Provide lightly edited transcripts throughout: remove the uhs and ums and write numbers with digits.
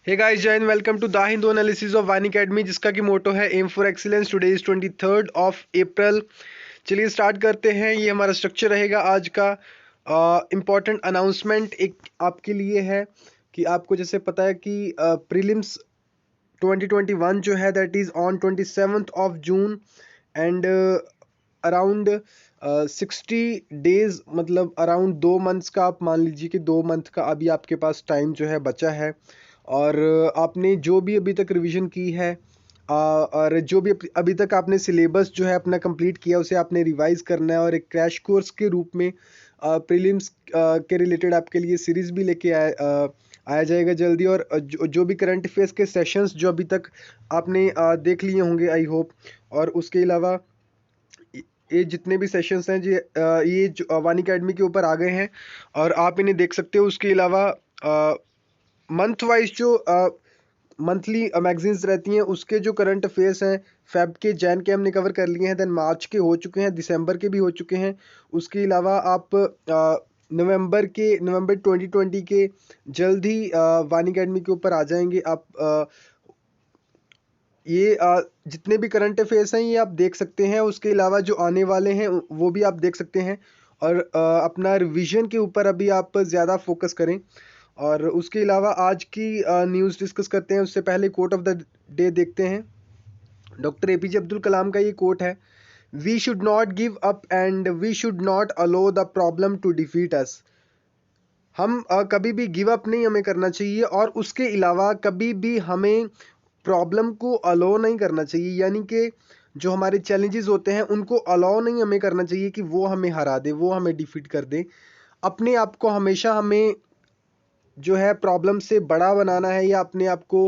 Hey guys, Jai Hind. Welcome to the Hindu analysis of Vani Academy, जिसका कि motto है aim for excellence. Today is 23rd of April. चलिए start करते हैं। ये हमारा स्ट्रक्चर रहेगा आज का। इम्पॉर्टेंट अनाउंसमेंट एक आपके लिए है कि आपको जैसे पता है कि प्रीलिम्स 2021 जो है that is on 27th of June and around 60 days, मतलब अराउंड 2 मंथ्स का आप मान लीजिए कि 2 मंथ का अभी आपके पास टाइम जो है बचा है। और आपने जो भी अभी तक रिवीजन की है और जो भी अभी तक आपने सिलेबस जो है अपना कंप्लीट किया उसे आपने रिवाइज करना है और एक क्रैश कोर्स के रूप में प्रीलिम्स के रिलेटेड आपके लिए सीरीज भी लेके आया जाएगा जल्दी। और जो भी करंट अफेयर्स के सेशंस जो अभी तक आपने देख लिए होंगे आई होप। और उसके अलावा ये जितने भी सेशंस हैं ये जो वानी अकेडमी के ऊपर आ गए हैं और आप इन्हें देख सकते हो। उसके अलावा मंथ वाइज जो मंथली मैगजीन्स रहती हैं उसके जो करंट अफेयर्स हैं, फेब के, जैन के हमने कवर कर लिए हैं, देन मार्च के हो चुके हैं, दिसंबर के भी हो चुके हैं। उसके अलावा आप नवंबर 2020 के जल्द ही वानी अकेडमी के ऊपर आ जाएंगे। आप ये जितने भी करंट अफेयर्स हैं ये आप देख सकते हैं। उसके अलावा जो आने वाले हैं वो भी आप देख सकते हैं। और अपना रिवीजन के ऊपर अभी आप ज़्यादा फोकस करें। और उसके अलावा आज की न्यूज़ डिस्कस करते हैं उससे पहले कोट ऑफ द डे देखते हैं। डॉक्टर एपीजे अब्दुल कलाम का ये कोट है, we should not give up and we should not allow the problem to defeat us. हम कभी भी गिव अप नहीं हमें करना चाहिए और उसके अलावा कभी भी हमें प्रॉब्लम को अलो नहीं करना चाहिए। यानी कि जो हमारे चैलेंजेस होते हैं उनको अलाउ नहीं हमें करना चाहिए कि वो हमें हरा दे, वो हमें डिफीट कर दे। अपने आप को हमेशा हमें जो है प्रॉब्लम से बड़ा बनाना है या अपने आप को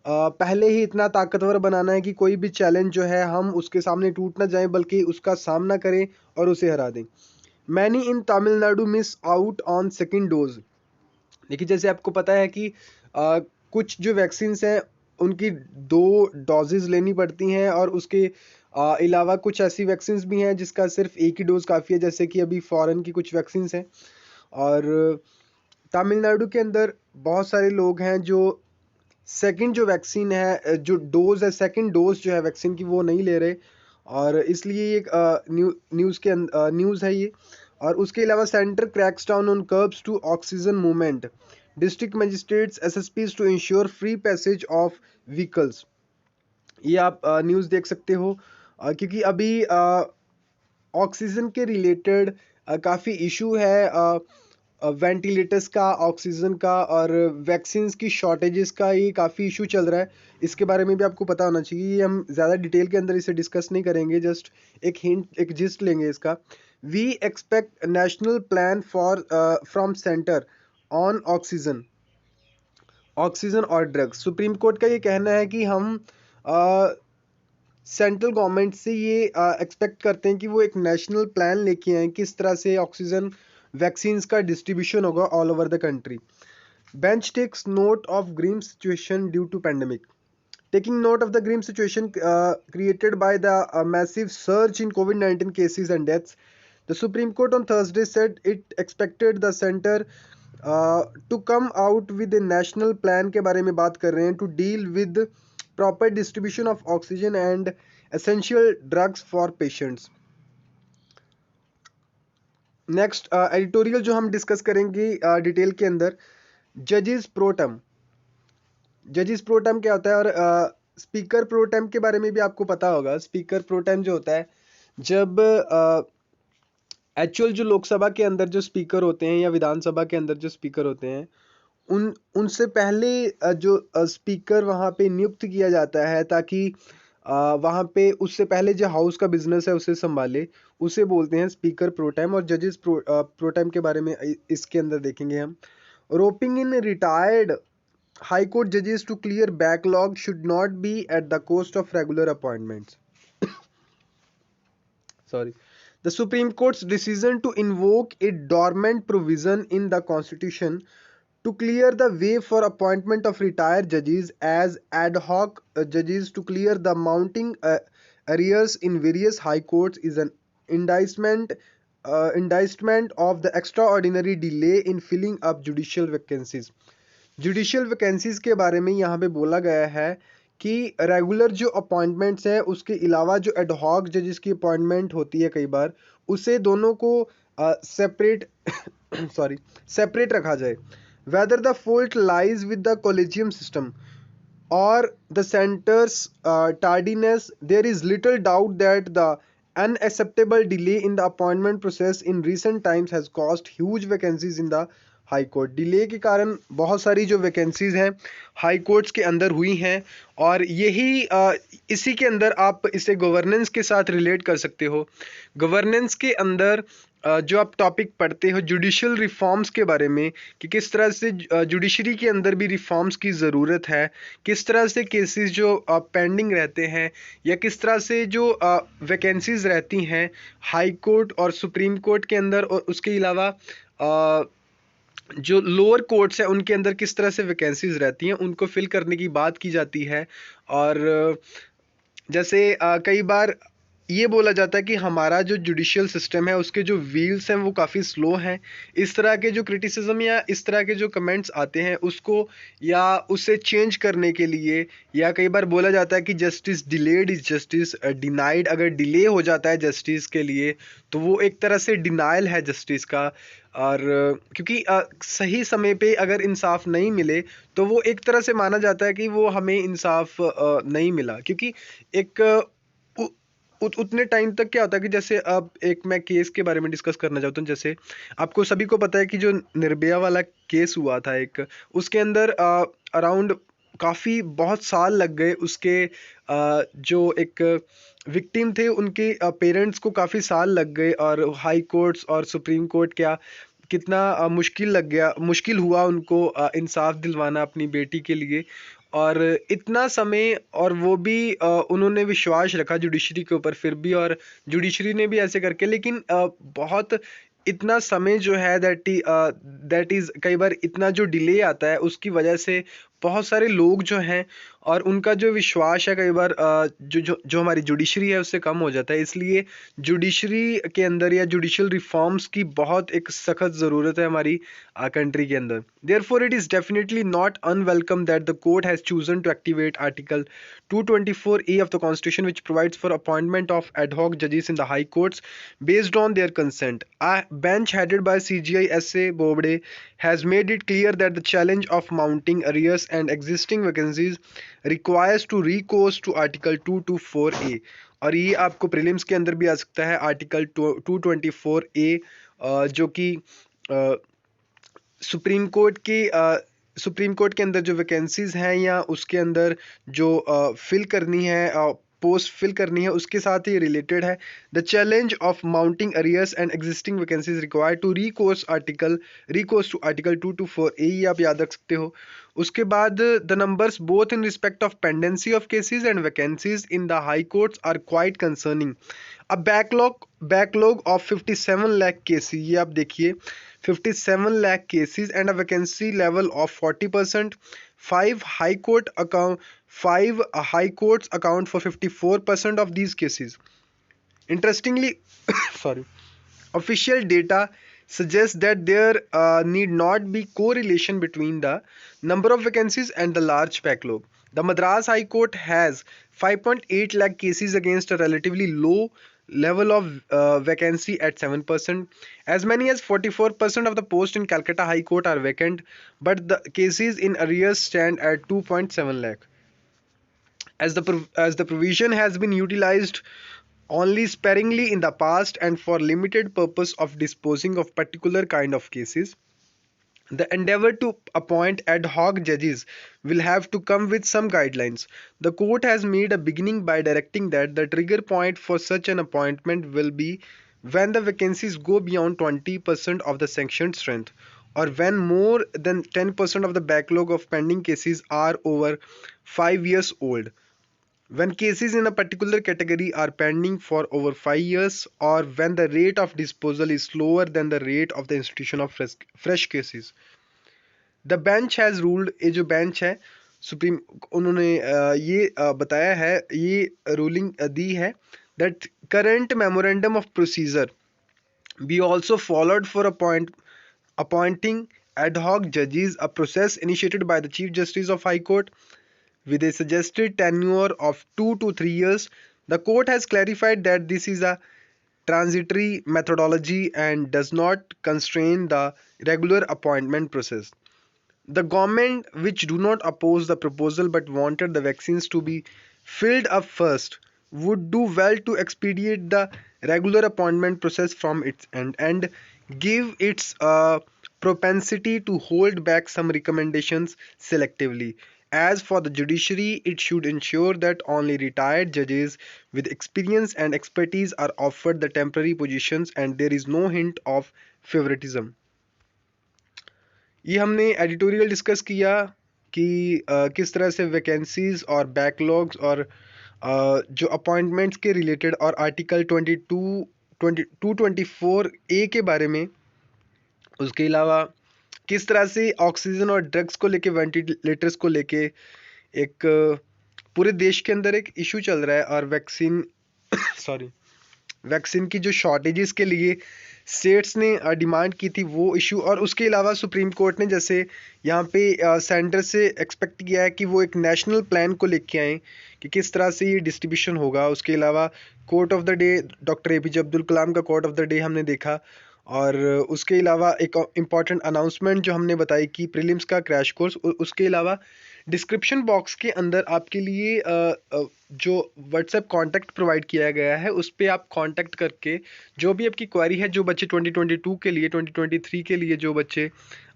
पहले ही इतना ताकतवर बनाना है कि कोई भी चैलेंज जो है हम उसके सामने टूट ना जाएं बल्कि उसका सामना करें और उसे हरा दें। Many in Tamil Nadu miss out on second dose. देखिए जैसे आपको पता है कि कुछ जो वैक्सीन्स हैं उनकी 2 डोजेज लेनी पड़ती हैं और उसके अलावा कुछ ऐसी वैक्सीन्स भी हैं जिसका सिर्फ एक ही डोज काफ़ी है, जैसे कि अभी फॉरेन की कुछ वैक्सीन्स हैं। और तमिलनाडु के अंदर बहुत सारे लोग हैं जो सेकंड जो वैक्सीन है, जो डोज है, सेकंड डोज जो है वैक्सीन की वो नहीं ले रहे। और इसलिए ये एक न्यूज़ है ये। और उसके अलावा centre cracks down on curbs to oxygen movement, district magistrates SSPs to ensure free passage of vehicles. ये आप न्यूज़ देख सकते हो। क्योंकि अभी ऑक्सीजन के रिलेटेड काफ़ी इशू है, वेंटिलेटर्स का, ऑक्सीजन का और वैक्सीन्स की शॉर्टेजेस का ये काफ़ी इशू चल रहा है। इसके बारे में भी आपको पता होना चाहिए। ये हम ज़्यादा डिटेल के अंदर इसे डिस्कस नहीं करेंगे, जस्ट एक हिंट, एक जिस्ट लेंगे इसका। We expect national plan for from centre on oxygen और ड्रग्स। सुप्रीम कोर्ट का ये कहना है कि हम सेंट्रल गवर्नमेंट से ये एक्सपेक्ट करते हैं कि वो एक नेशनल प्लान लेके आएँ किस तरह से ऑक्सीजन वैक्सीन्स का डिस्ट्रीब्यूशन होगा all over the country. Bench takes note of grim situation due to pandemic. Taking note of the grim situation created by the massive surge in COVID-19 cases and deaths, the Supreme Court on Thursday said it expected the center to come out with a national plan के बारे में बात कर रहे हैं to deal with proper distribution of oxygen and essential drugs for patients. Next editorial जो हम discuss करेंगे डिटेल के अंदर, जजेस प्रोटम। जजेस प्रोटेम क्या होता है और स्पीकर प्रोटेम के बारे में भी आपको पता होगा। स्पीकर प्रोटेम जो होता है, जब एक्चुअल जो लोकसभा के अंदर जो स्पीकर होते हैं या विधानसभा के अंदर जो स्पीकर होते हैं उनसे पहले जो स्पीकर वहाँ पे नियुक्त किया जाता है ताकि वहाँ पे उससे पहले जो हाउस का बिजनेस है उसे संभाले, उसे बोलते हैं स्पीकर प्रोटेम। और जजेस प्रोटेम के बारे में इसके अंदर देखेंगे हम। Roping in retired High Court judges to clear backlog should not be at the cost of regular appointments. Sorry. The Supreme Court's decision to invoke a dormant provision in the Constitution to clear the way for appointment of retired judges as ad hoc judges to clear the mounting arrears in various high courts is an indictment of the extraordinary delay in filling up judicial vacancies. Judicial vacancies के बारे में यहाँ पे बोला गया है कि regular जो अपॉइंटमेंट्स हैं उसके अलावा जो एडहॉक जजेस की अपॉइंटमेंट होती है कई बार, उसे दोनों को सेपरेट सॉरी सेपरेट रखा जाए। Whether the fault lies with the collegium system or the center's tardiness, there is little doubt that the unacceptable delay in the appointment process in recent times has caused huge vacancies in the high court. Delay के कारण बहुत सारी जो vacancies हैं high courts के अंदर हुई हैं, और यही इसी के अंदर आप इसे गवर्नेंस के साथ रिलेट कर सकते हो। गवर्नेंस के अंदर जो आप टॉपिक पढ़ते हो जुडिशियल रिफॉर्म्स के बारे में, कि किस तरह से जुडिशरी के अंदर भी रिफॉर्म्स की ज़रूरत है, किस तरह से केसेस जो पेंडिंग रहते हैं, या किस तरह से जो वैकेंसीज रहती हैं हाई कोर्ट और सुप्रीम कोर्ट के अंदर, और उसके अलावा जो लोअर कोर्ट्स हैं उनके अंदर किस तरह से वैकेंसीज रहती हैं, उनको फिल करने की बात की जाती है। और जैसे कई बार ये बोला जाता है कि हमारा जो जुडिशियल सिस्टम है उसके जो व्हील्स हैं वो काफ़ी स्लो हैं। इस तरह के जो क्रिटिसिज्म या इस तरह के जो कमेंट्स आते हैं उसको या उसे चेंज करने के लिए, या कई बार बोला जाता है कि justice delayed is justice denied, अगर डिले हो जाता है जस्टिस के लिए तो वो एक तरह से डिनाइल है जस्टिस का। और क्योंकि सही समय पे अगर इंसाफ नहीं मिले तो वो एक तरह से माना जाता है कि वो हमें इंसाफ नहीं मिला, क्योंकि एक उतने टाइम तक क्या होता है कि जैसे अब एक मैं केस के बारे में डिस्कस करना चाहता हूँ। जैसे आपको सभी को पता है कि जो निर्भया वाला केस हुआ था एक, उसके अंदर अराउंड काफ़ी बहुत साल लग गए उसके जो एक विक्टिम थे उनके पेरेंट्स को काफ़ी साल लग गए, और हाई कोर्ट्स और सुप्रीम कोर्ट क्या कितना मुश्किल हुआ उनको इंसाफ दिलवाना अपनी बेटी के लिए। और इतना समय, और वो भी उन्होंने विश्वास रखा जुडिशरी के ऊपर फिर भी, और जुडिशरी ने भी ऐसे करके, लेकिन बहुत इतना समय जो है दैट इज़ कई बार इतना जो डिले आता है उसकी वजह से बहुत सारे लोग जो हैं और उनका जो विश्वास है कई बार जो हमारी जुडिशरी है उससे कम हो जाता है। इसलिए जुडिशरी के अंदर या जुडिशियल रिफॉर्म्स की बहुत एक सख्त ज़रूरत है हमारी कंट्री के अंदर। Therefore, it is definitely not unwelcome that the court has chosen to activate Article 224A of the Constitution, which provides for appointment of ad hoc judges in the high courts based on their consent. A bench headed by CGI S.A. Bobde has made it clear that the challenge of mounting arrears and existing vacancies requires to recourse to Article 224A. और ये आपको prelims के अंदर भी आ सकता है article 224A, जो कि सुप्रीम कोर्ट के अंदर जो वैकेंसीज हैं या उसके अंदर जो फिल करनी है पोस्ट फिल करनी है उसके साथ ही रिलेटेड है। The challenge of mounting arrears and existing vacancies required to recourse to article 224A, ये आप याद रख सकते हो। उसके बाद the numbers both in respect of pendency of cases and vacancies in the high courts are quite concerning. अब backlog of 57 lakh cases, ये आप देखिए 57 lakh cases and a vacancy level of 40%. Five high courts account for 54% of these cases. Interestingly, sorry, official data suggests that there need not be correlation between the number of vacancies and the large backlog. The Madras High Court has 5.8 lakh cases against a relatively low level of vacancy at 7%. As many as 44% of the posts in Calcutta High Court are vacant, but the cases in arrears stand at 2.7 lakh. As the provision has been utilized only sparingly in the past and for limited purpose of disposing of particular kind of cases, the endeavor to appoint ad hoc judges will have to come with some guidelines. The court has made a beginning by directing that the trigger point for such an appointment will be when the vacancies go beyond 20% of the sanctioned strength, or when more than 10% of the backlog of pending cases are over 5 years old. When cases in a particular category are pending for over 5 years, or when the rate of disposal is slower than the rate of the institution of fresh cases. The bench has ruled, ये जो bench है supreme, उन्होंने ये बताया है, ये ruling दी है that current memorandum of procedure be also followed for appointing ad hoc judges, a process initiated by the Chief Justice of High Court with a suggested tenure of 2 to 3 years. The court has clarified that this is a transitory methodology and does not constrain the regular appointment process. The government, which do not oppose the proposal but wanted the vaccines to be filled up first, would do well to expedite the regular appointment process from its end and give its propensity to hold back some recommendations selectively. As for the judiciary, it should ensure that only retired judges with experience and expertise are offered the temporary positions and there is no hint of favoritism. ये हमने editorial discuss किया कि किस तरह से vacancies और backlogs और जो अपॉइंटमेंट्स के रिलेटेड और आर्टिकल 224 ए के बारे में, उसके अलावा किस तरह से ऑक्सीजन और ड्रग्स को लेके, वेंटिलेटर्स को लेके एक पूरे देश के अंदर एक इशू चल रहा है और वैक्सीन वैक्सीन की जो शॉर्टेजेस के लिए स्टेट्स ने डिमांड की थी वो इशू, और उसके अलावा सुप्रीम कोर्ट ने जैसे यहाँ पे सेंटर से एक्सपेक्ट किया है कि वो एक नेशनल प्लान को लेके आएँ कि किस तरह से ये डिस्ट्रीब्यूशन होगा। उसके अलावा quote of the day doctor APJ Abdul Kalam का कोर्ट ऑफ द डे हमने देखा, और उसके अलावा एक इम्पॉर्टेंट अनाउंसमेंट जो हमने बताई कि प्रीलिम्स का क्रैश कोर्स। उसके अलावा डिस्क्रिप्शन बॉक्स के अंदर आपके लिए जो व्हाट्सएप कांटेक्ट प्रोवाइड किया गया है उस पर आप कांटेक्ट करके जो भी आपकी क्वेरी है, जो बच्चे 2022 के लिए, 2023 के लिए जो बच्चे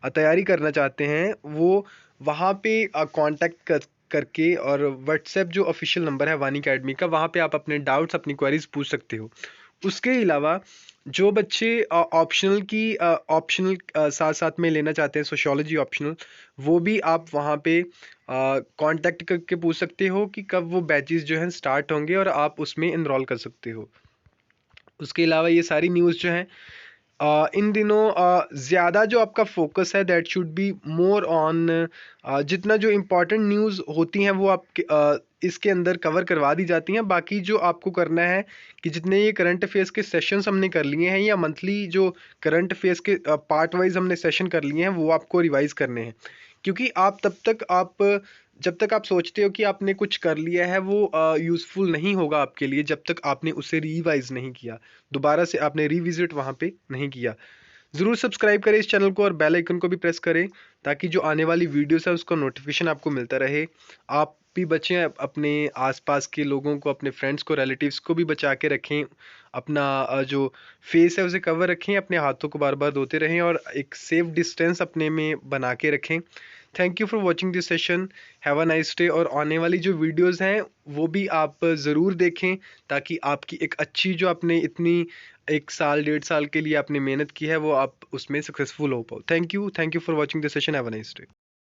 तैयारी करना चाहते हैं वो वहाँ पे कांटेक्ट करके, और व्हाट्सएप जो ऑफिशियल नंबर है वानी अकेडमी का, वहाँ पे आप अपने डाउट्स, अपनी क्वेरीज पूछ सकते हो। उसके अलावा जो बच्चे ऑप्शनल साथ साथ में लेना चाहते हैं, सोशियोलॉजी ऑप्शनल, वो भी आप वहाँ पे कांटेक्ट करके पूछ सकते हो कि कब वो बैचेस जो हैं स्टार्ट होंगे और आप उसमें इनरोल कर सकते हो। उसके अलावा ये सारी न्यूज़ जो हैं इन दिनों ज़्यादा जो आपका फोकस है that should be more on, जितना जो इम्पोर्टेंट न्यूज़ होती हैं वो आपके इसके अंदर कवर करवा दी जाती हैं। बाकी जो आपको करना है कि जितने ये करंट अफेयर्स के सेशंस हमने कर लिए हैं या मंथली जो करंट अफेयर्स के पार्ट वाइज हमने सेशन कर लिए हैं वो आपको रिवाइज़ करने हैं, क्योंकि जब तक आप सोचते हो कि आपने कुछ कर लिया है वो यूज़फुल नहीं होगा आपके लिए जब तक आपने उसे रिवाइज़ नहीं किया, दोबारा से आपने रिविजिट वहाँ पे नहीं किया। ज़रूर सब्सक्राइब करें इस चैनल को और बेल आइकन को भी प्रेस करें ताकि जो आने वाली वीडियोस है उसका नोटिफिकेशन आपको मिलता रहे। आप भी बचें, अपने आसपास के लोगों को, अपने फ्रेंड्स को, रिलेटिव्स को भी बचा के रखें, अपना जो फेस है उसे कवर रखें, अपने हाथों को बार बार धोते रहें और एक सेफ डिस्टेंस अपने में बना के रखें। Thank you for watching this session, have a nice day. और आने वाली जो वीडियोस हैं वो भी आप ज़रूर देखें ताकि आपकी एक अच्छी, जो आपने इतनी 1 साल 1.5 साल के लिए आपने मेहनत की है वो आप उसमें सक्सेसफुल हो पाओ। Thank you for watching this session, have a nice day.